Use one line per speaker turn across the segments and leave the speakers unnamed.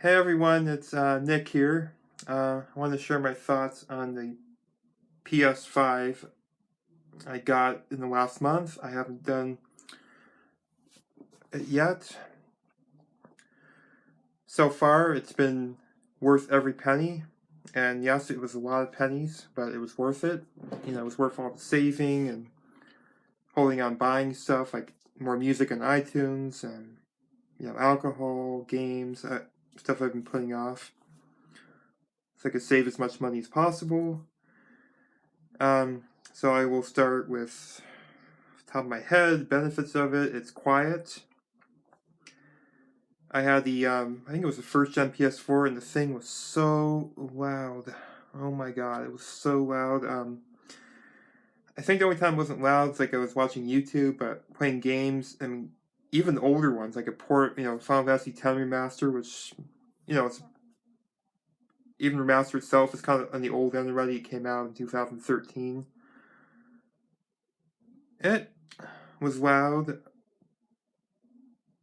Hey everyone, it's Nick here. I want to share my thoughts on the PS5 I got in the last month. I haven't done it yet. So far, it's been worth every penny. And yes, it was a lot of pennies, but it was worth it. It was worth all the saving and holding on buying stuff like more music on iTunes and, alcohol, games, stuff I've been putting off. So I could save as much money as possible. So I will start with top of my head, benefits of it. It's quiet. I had I think it was the first gen PS4, and the thing was so loud. Oh my god, it was so loud. I think the only time it wasn't loud is like I was watching YouTube, but playing games, I mean, even the older ones, like a port, Final Fantasy X Remaster, which, it's even remaster itself is kind of on the old end already. It came out in 2013. It was loud,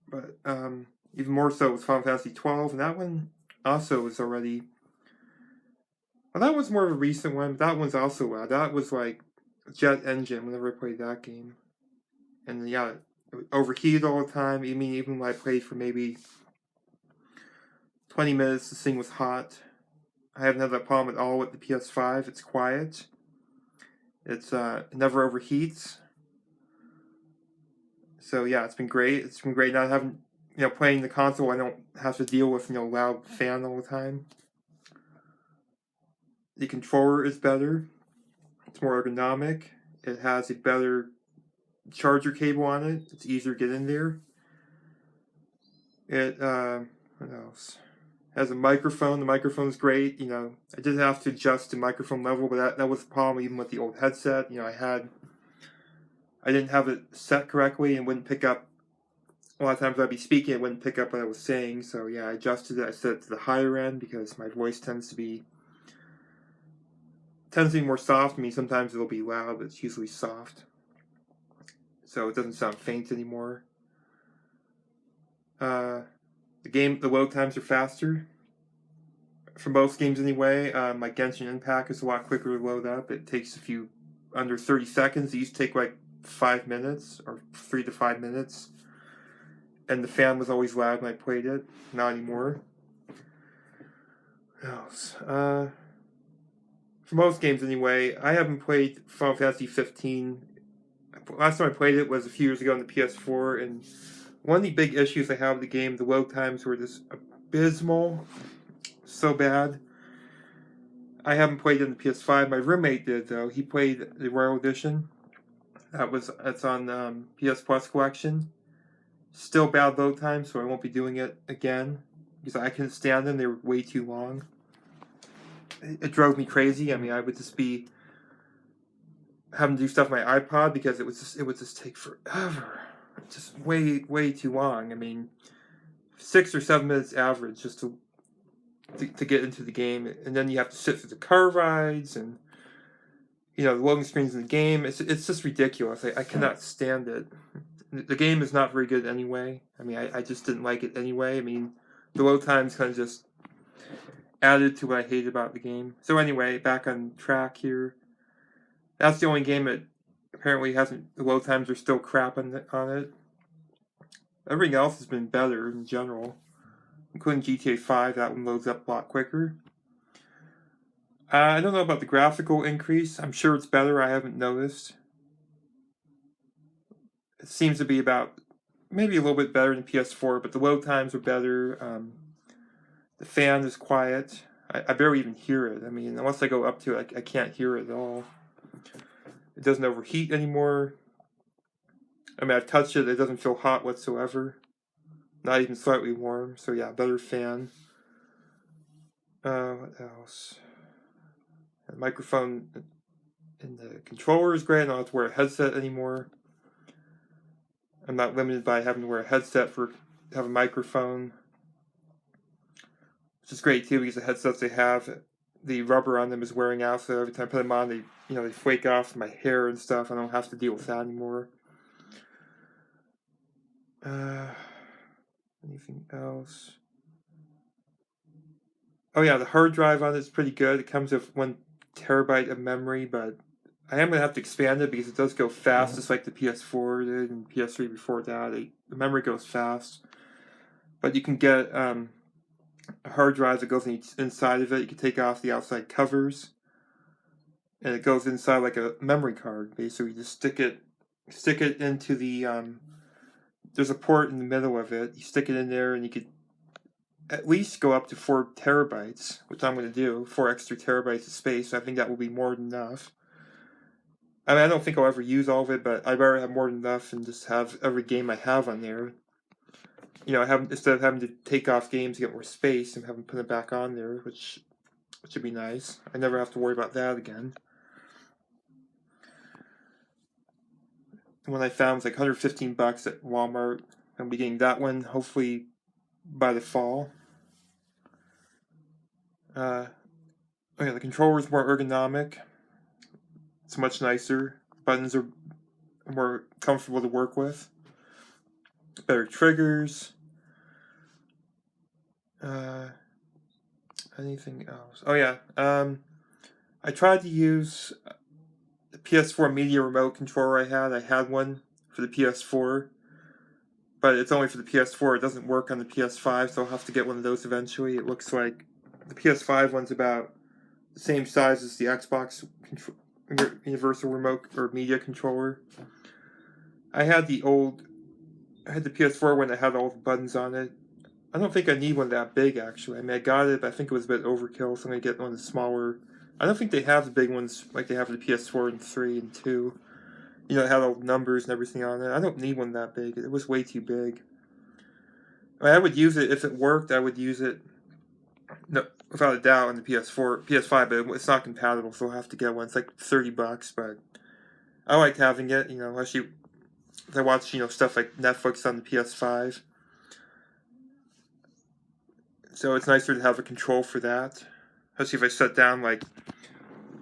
but even more so was Final Fantasy 12, and that one also was already. Well, that was more of a recent one, but that one's also loud. That was like Jet Engine whenever I played that game, and yeah, it would overheat all the time. I mean, even when I played for maybe 20 minutes, the thing was hot. I haven't had that problem at all with the PS5. It's quiet. It never overheats. So yeah, it's been great. It's been great not having playing the console. I don't have to deal with loud fan all the time. The controller is better. It's more ergonomic. It has a better charger cable on it. It's easier to get in there. It what else? It has a microphone. The microphone's great. I did have to adjust the microphone level, but that was the problem even with the old headset. I didn't have it set correctly and wouldn't pick up. A lot of times I'd be speaking, it wouldn't pick up what I was saying. So yeah, I adjusted it. I set it to the higher end because my voice tends to be more soft. I mean, sometimes it'll be loud, but it's usually soft. So it doesn't sound faint anymore. The load times are faster. For most games anyway, my Genshin Impact is a lot quicker to load up. It takes under 30 seconds. It used to take like 5 minutes, or 3 to 5 minutes. And the fan was always loud when I played it. Not anymore. What else? For most games anyway, I haven't played Final Fantasy 15. Last time I played it was a few years ago on the PS4, and one of the big issues I have with the game, the load times were just abysmal, so bad. I haven't played it on the PS5. My roommate did though. He played the Royal Edition. That's on PS Plus collection. Still bad load times, so I won't be doing it again because I couldn't stand them. They were way too long. It drove me crazy. I mean, I would just be having to do stuff on my iPod because it would just take forever. Just way too long. I mean, 6 or 7 minutes average just to get into the game, and then you have to sit through the car rides and the loading screens in the game. It's just ridiculous. I cannot stand it. The game is not very good anyway. I mean, I just didn't like it anyway. I mean, the load times kind of just added to what I hated about the game. So anyway, back on track here. That's the only game that apparently hasn't. The load times are still crap on it. Everything else has been better in general, including GTA 5. That one loads up a lot quicker. I don't know about the graphical increase. I'm sure it's better. I haven't noticed. It seems to be about maybe a little bit better than PS4, but the load times are better. The fan is quiet. I barely even hear it. I mean, unless I go up to it, I can't hear it at all. It doesn't overheat anymore. I mean, I've touched it. It doesn't feel hot whatsoever. Not even slightly warm. So yeah, better fan. What else? The microphone and the controller is great. I don't have to wear a headset anymore. I'm not limited by having to wear a headset to have a microphone. Which is great too because the headsets they have, the rubber on them is wearing out. So every time I put them on, they flake off my hair and stuff. I don't have to deal with that anymore. Anything else? Oh yeah, the hard drive on it's pretty good. It comes with 1 terabyte of memory, but I am gonna have to expand it because it does go fast, just like the PS4 did and PS3 before that. The memory goes fast, but you can get a hard drive that goes inside of it. You can take off the outside covers, and it goes inside like a memory card. Basically, you just stick it into the there's a port in the middle of it. You stick it in there, and you could at least go up to 4 terabytes, which I'm going to do. 4 extra terabytes of space. I think that will be more than enough. I mean, I don't think I'll ever use all of it, but I'd rather have more than enough and just have every game I have on there. You know, instead of having to take off games to get more space and having to put it back on there, which would be nice. I never have to worry about that again. The one I found was like $115 at Walmart. I'll be getting that one hopefully by the fall. Oh yeah, the controller is more ergonomic. It's much nicer. Buttons are more comfortable to work with. Better triggers. Anything else? Oh yeah. I tried to use the PS4 media remote controller I had. I had one for the PS4, but it's only for the PS4. It doesn't work on the PS5, so I'll have to get one of those eventually. It looks like the PS5 one's about the same size as the Xbox universal remote or media controller. I had the PS4 one that had all the buttons on it. I don't think I need one that big, actually. I mean, I got it, but I think it was a bit overkill, so I'm going to get one of the smaller. I don't think they have the big ones like they have for the PS4 and 3 and 2. You know, it had all the numbers and everything on it. I don't need one that big. It was way too big. I mean, I would use it if it worked. I would use it, no, without a doubt, on the PS5, but it's not compatible, so I'll have to get one. It's like $30, but I liked having it. You know, especially if I watch stuff like Netflix on the PS5. So it's nicer to have a control for that. Especially if I set down, like,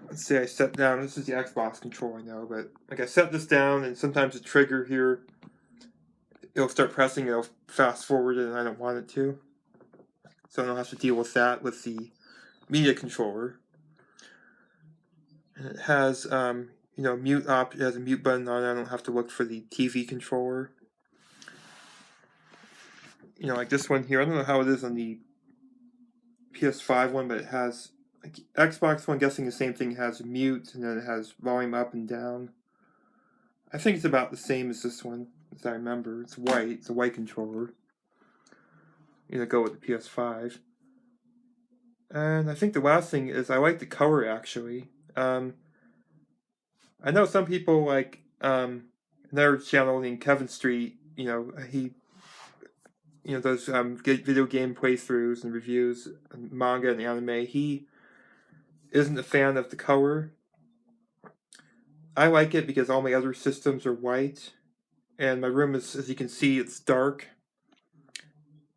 let's say I set down, this is the Xbox control I know, but like I set this down and sometimes the trigger here, it'll start pressing, it'll fast forward it and I don't want it to. So I don't have to deal with that with the media controller. And it has, it has a mute button on it. I don't have to look for the TV controller. You know, like this one here, I don't know how it is on the PS5 one, but it has, like, Xbox one, guessing the same thing, has mute, and then it has volume up and down. I think it's about the same as this one, as I remember. It's white, it's a white controller. You know, go with the PS5. And I think the last thing is I like the color, actually. I know some people like another channel named Kevin Street, he does video game playthroughs and reviews, and manga and anime. He isn't a fan of the color. I like it because all my other systems are white, and my room is, as you can see, it's dark.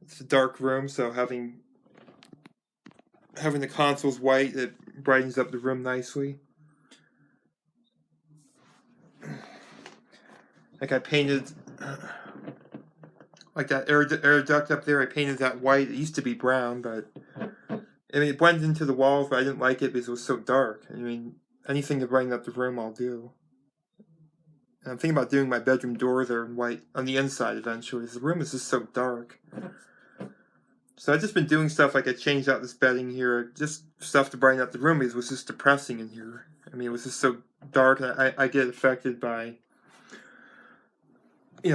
It's a dark room, so having the consoles white, it brightens up the room nicely. Like I painted, like that air duct up there, I painted that white. It used to be brown, but I mean, it blended into the walls, but I didn't like it because it was so dark. I mean, anything to brighten up the room, I'll do. And I'm thinking about doing my bedroom door there in white on the inside eventually, because the room is just so dark. So I've just been doing stuff like I changed out this bedding here, just stuff to brighten up the room because it was just depressing in here. I mean, it was just so dark, and I get affected by,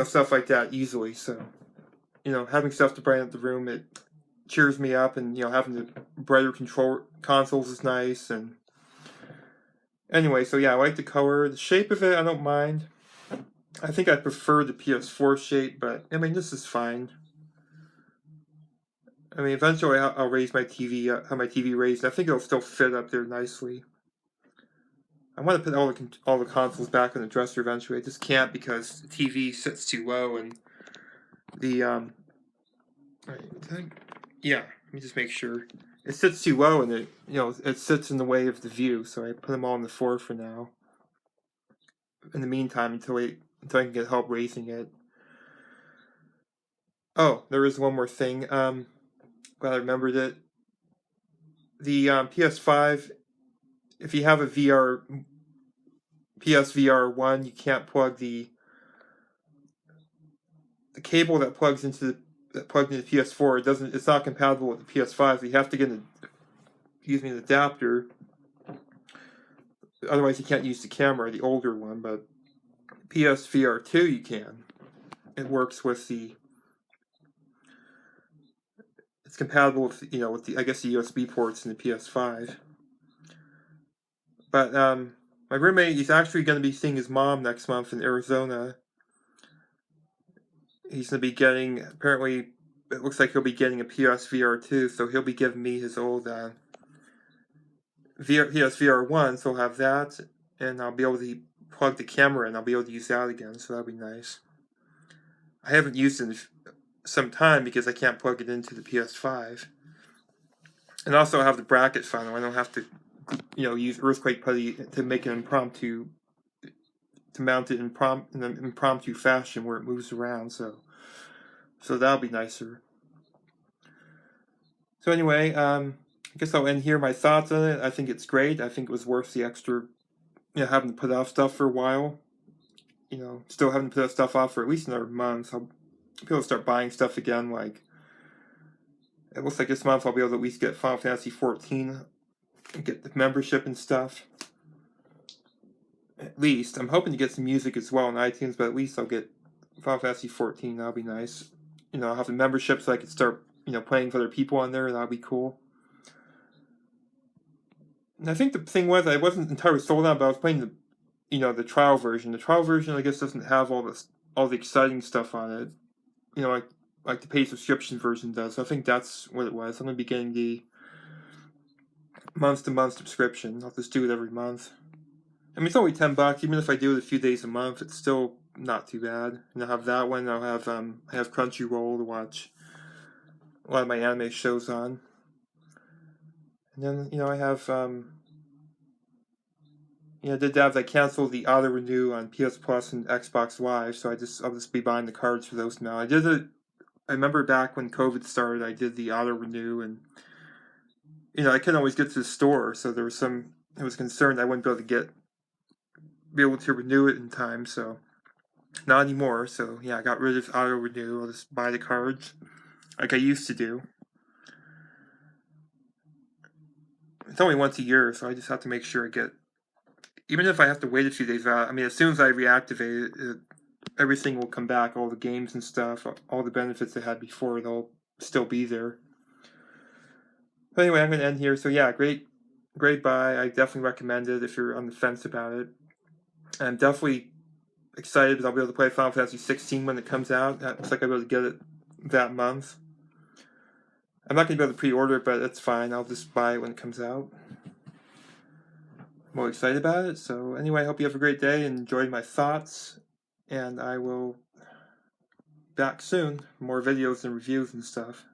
stuff like that easily. So, having stuff to brighten up the room, it cheers me up, and, having the brighter control consoles is nice. And anyway, so yeah, I like the color. The shape of it, I don't mind. I think I prefer the PS4 shape, but, I mean, this is fine. I mean, eventually I'll raise my TV, have my TV raised. I think it'll still fit up there nicely. I want to put all the consoles back in the dresser eventually. I just can't because the TV sits too low, and the yeah. Let me just make sure it sits too low, and it sits in the way of the view. So I put them all on the floor for now. In the meantime, until I can get help raising it. Oh, there is one more thing. Glad I remembered it. the PS5, if you have a PSVR 1, you can't plug the cable that plugs into the PS4. It's not compatible with the PS5. So you have to get an adapter. Otherwise, you can't use the camera, the older one. But PSVR 2, you can. It works with it's compatible with with the, I guess, the USB ports in the PS5. But my roommate, he's actually going to be seeing his mom next month in Arizona. He's going to be getting, apparently, it looks like he'll be getting a PSVR 2, so he'll be giving me his old PSVR 1, so I'll have that, and I'll be able to plug the camera in. I'll be able to use that again, so that'll be nice. I haven't used it in some time because I can't plug it into the PS5. And also I have the bracket funnel. I don't have to, use Earthquake Putty to make an impromptu, to mount it in an impromptu fashion where it moves around, so that'll be nicer. So anyway, I guess I'll end here my thoughts on it. I think it's great. I think it was worth the extra, having to put off stuff for a while. Still having to put that stuff off for at least another month. I'll be able to start buying stuff again. Like, it looks like this month I'll be able to at least get Final Fantasy 14 and get the membership and stuff. At least. I'm hoping to get some music as well on iTunes, but at least I'll get Final Fantasy 14. That'll be nice. I'll have the membership so I can start, playing with other people on there. That'll be cool. And I think the thing was, I wasn't entirely sold on, but I was playing the trial version. The trial version, I guess, doesn't have all the exciting stuff on it. Like the paid subscription version does. So I think that's what it was. I'm going to be getting the month-to-month subscription. I'll just do it every month. I mean, it's only $10. Even if I do it a few days a month, it's still not too bad. And I'll have that one. I have Crunchyroll to watch a lot of my anime shows on. And then, I have, I canceled the auto renew on PS Plus and Xbox Live, so I'll just be buying the cards for those now. I remember back when COVID started, I did the auto renew, and I couldn't always get to the store, so I was concerned I wouldn't be able to renew it in time, so not anymore. So yeah, I got rid of auto renew. I'll just buy the cards like I used to do. It's only once a year, so I just have to make sure I get, even if I have to wait a few days out. I mean, as soon as I reactivate it, everything will come back, all the games and stuff, all the benefits I had before, they'll still be there. But anyway, I'm going to end here. So yeah, great buy. I definitely recommend it if you're on the fence about it. I'm definitely excited because I'll be able to play Final Fantasy 16 when it comes out. It looks like I'll be able to get it that month. I'm not going to be able to pre-order it, but that's fine. I'll just buy it when it comes out. I'm more excited about it. So anyway, I hope you have a great day and enjoyed my thoughts. And I will be back soon for more videos and reviews and stuff.